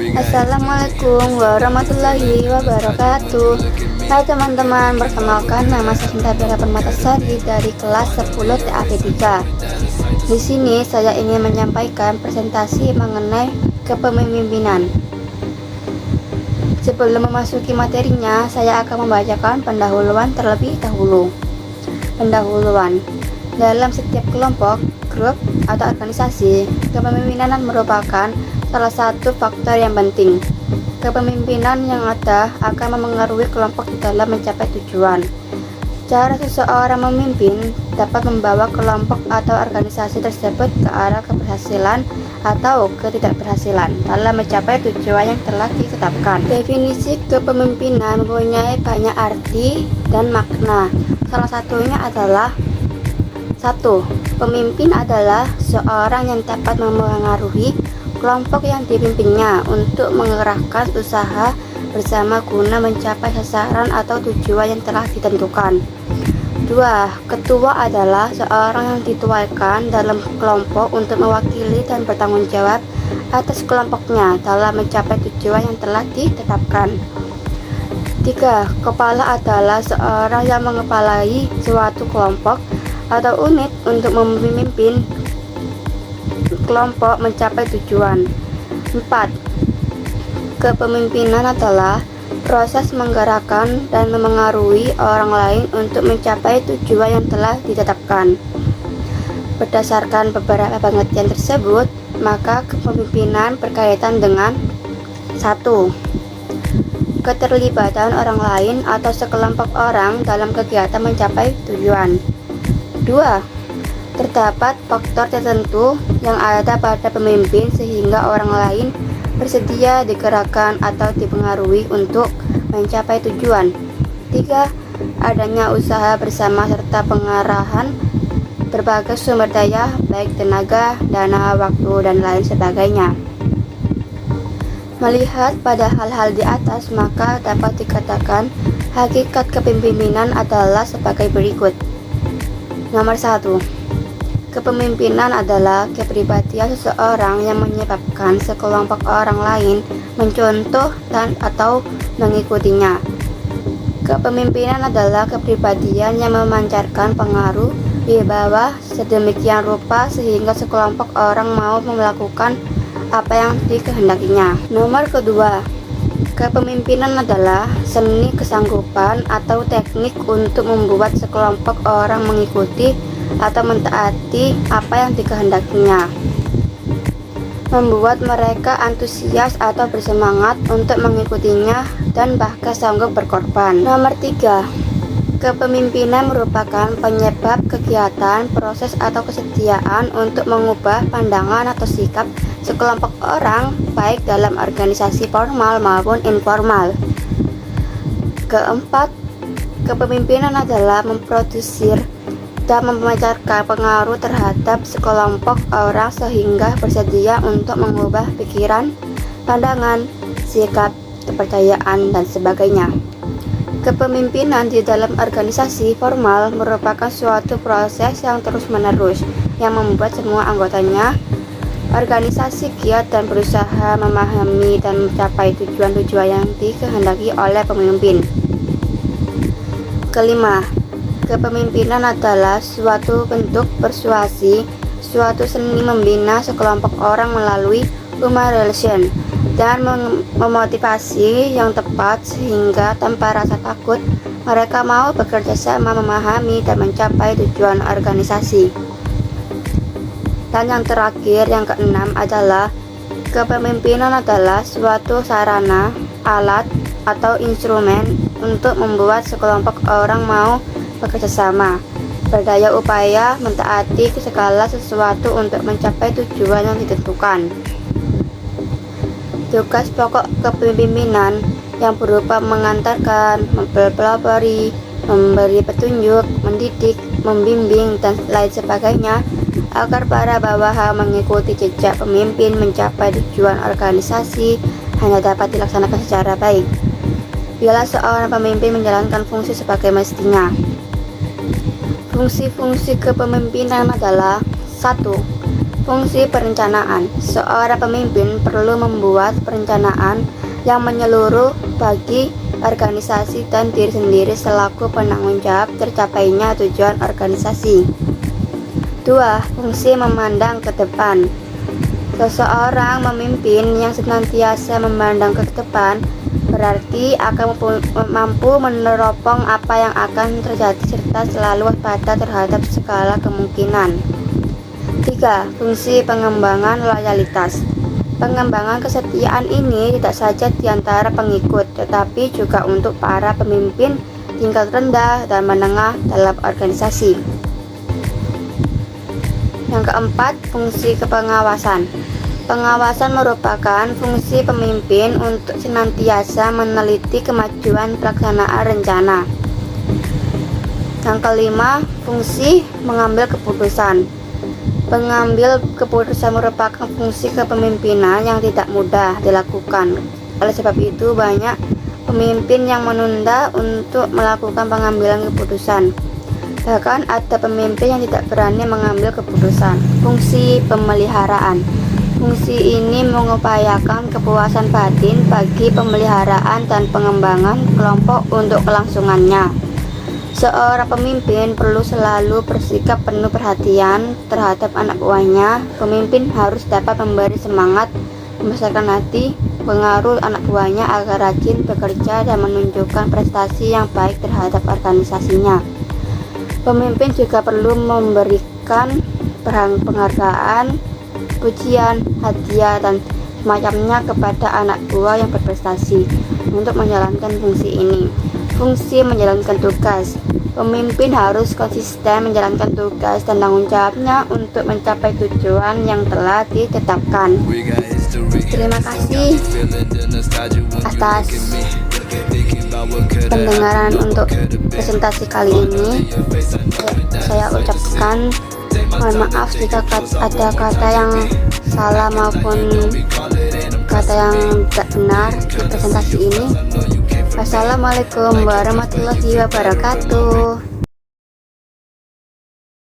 Assalamualaikum warahmatullahi wabarakatuh. Hai teman-teman, perkenalkan nama saya Sinta Bella Permatasari dari kelas 10 TAP 3. Di sini saya ingin menyampaikan presentasi mengenai kepemimpinan. Sebelum memasuki materinya, saya akan membacakan pendahuluan terlebih dahulu. Pendahuluan. Dalam setiap kelompok, grup, atau organisasi, kepemimpinan merupakan salah satu faktor yang penting. Kepemimpinan yang ada akan memengaruhi kelompok di dalam mencapai tujuan. Cara seseorang memimpin dapat membawa kelompok atau organisasi tersebut ke arah keberhasilan atau ketidakberhasilan dalam mencapai tujuan yang telah ditetapkan. Definisi kepemimpinan mempunyai banyak arti dan makna. Salah satunya adalah 1. Pemimpin adalah seorang yang dapat memengaruhi kelompok yang dipimpinnya untuk mengerahkan usaha bersama guna mencapai sasaran atau tujuan yang telah ditentukan. 2. Ketua adalah seorang yang dituakan dalam kelompok untuk mewakili dan bertanggung jawab atas kelompoknya dalam mencapai tujuan yang telah ditetapkan. 3. Kepala adalah seorang yang mengepalai suatu kelompok atau unit untuk memimpin kelompok mencapai tujuan. 4. Kepemimpinan adalah proses menggerakkan dan memengaruhi orang lain untuk mencapai tujuan yang telah ditetapkan. Berdasarkan beberapa pengertian tersebut, maka kepemimpinan berkaitan dengan 1. Keterlibatan orang lain atau sekelompok orang dalam kegiatan mencapai tujuan. 2. Terdapat faktor tertentu yang ada pada pemimpin sehingga orang lain bersedia digerakkan atau dipengaruhi untuk mencapai tujuan. 3. Adanya usaha bersama serta pengarahan berbagai sumber daya baik tenaga, dana, waktu, dan lain sebagainya. Melihat pada hal-hal di atas, maka dapat dikatakan hakikat kepemimpinan adalah sebagai berikut. Nomor 1. Kepemimpinan adalah kepribadian seseorang yang menyebabkan sekelompok orang lain mencontoh dan atau mengikutinya. Kepemimpinan adalah kepribadian yang memancarkan pengaruh di bawah sedemikian rupa sehingga sekelompok orang mau melakukan apa yang dikehendakinya. Nomor kedua, kepemimpinan adalah seni kesanggupan atau teknik untuk membuat sekelompok orang mengikuti atau mentaati apa yang dikehendakinya, membuat mereka antusias atau bersemangat untuk mengikutinya dan bahkan sanggup berkorban. Nomor 3. Kepemimpinan merupakan penyebab kegiatan, proses atau kesediaan untuk mengubah pandangan atau sikap sekelompok orang baik dalam organisasi formal maupun informal. Keempat, kepemimpinan adalah memproduksi dan memancarkan pengaruh terhadap sekelompok orang sehingga bersedia untuk mengubah pikiran, pandangan, sikap, kepercayaan, dan sebagainya. Kepemimpinan di dalam organisasi formal merupakan suatu proses yang terus-menerus yang membuat semua anggotanya organisasi giat dan berusaha memahami dan mencapai tujuan-tujuan yang dikehendaki oleh pemimpin. Kelima, kepemimpinan adalah suatu bentuk persuasi, suatu seni membina sekelompok orang melalui human relation dan memotivasi yang tepat sehingga tanpa rasa takut mereka mau bekerja sama memahami dan mencapai tujuan organisasi. Dan yang terakhir, yang keenam adalah kepemimpinan adalah suatu sarana, alat, atau instrumen untuk membuat sekelompok orang mau bekerja sama, berdaya upaya mentaati segala sesuatu untuk mencapai tujuan yang ditentukan. Tugas pokok kepemimpinan yang berupa mengantarkan, mempelopori, memberi petunjuk, mendidik, membimbing, dan lain sebagainya agar para bawahan mengikuti jejak pemimpin mencapai tujuan organisasi hanya dapat dilaksanakan secara baik bila seorang pemimpin menjalankan fungsi sebagai mestinya. Fungsi-fungsi kepemimpinan adalah 1. Fungsi perencanaan. Seorang pemimpin perlu membuat perencanaan yang menyeluruh bagi organisasi dan diri sendiri selaku penanggung jawab tercapainya tujuan organisasi. 2. Fungsi memandang ke depan. Seseorang memimpin yang senantiasa memandang ke depan berarti akan mampu meneropong apa yang akan terjadi serta selalu waspada terhadap segala kemungkinan. 3. Fungsi pengembangan loyalitas. Pengembangan kesetiaan ini tidak saja di antara pengikut, tetapi juga untuk para pemimpin tingkat rendah dan menengah dalam organisasi. Yang keempat, fungsi kepengawasan. Pengawasan merupakan fungsi pemimpin untuk senantiasa meneliti kemajuan pelaksanaan rencana. Yang kelima, fungsi mengambil keputusan. Pengambil keputusan merupakan fungsi kepemimpinan yang tidak mudah dilakukan. Oleh sebab itu, banyak pemimpin yang menunda untuk melakukan pengambilan keputusan. Bahkan ada pemimpin yang tidak berani mengambil keputusan. Fungsi pemeliharaan. Fungsi ini mengupayakan kepuasan batin bagi pemeliharaan dan pengembangan kelompok untuk kelangsungannya. Seorang pemimpin perlu selalu bersikap penuh perhatian terhadap anak buahnya. Pemimpin harus dapat memberi semangat, membesarkan hati, pengaruh anak buahnya agar rajin bekerja dan menunjukkan prestasi yang baik terhadap organisasinya. Pemimpin juga perlu memberikan penghargaan, pujian, hadiah, dan semacamnya kepada anak buah yang berprestasi untuk menjalankan fungsi ini. Fungsi menjalankan tugas. Pemimpin harus konsisten menjalankan tugas dan tanggung jawabnya untuk mencapai tujuan yang telah ditetapkan. Terima kasih atas pendengaran untuk presentasi kali ini. Saya ucapkan mohon maaf jika ada kata yang salah maupun kata yang tidak benar di presentasi ini. Wassalamualaikum warahmatullahi wabarakatuh.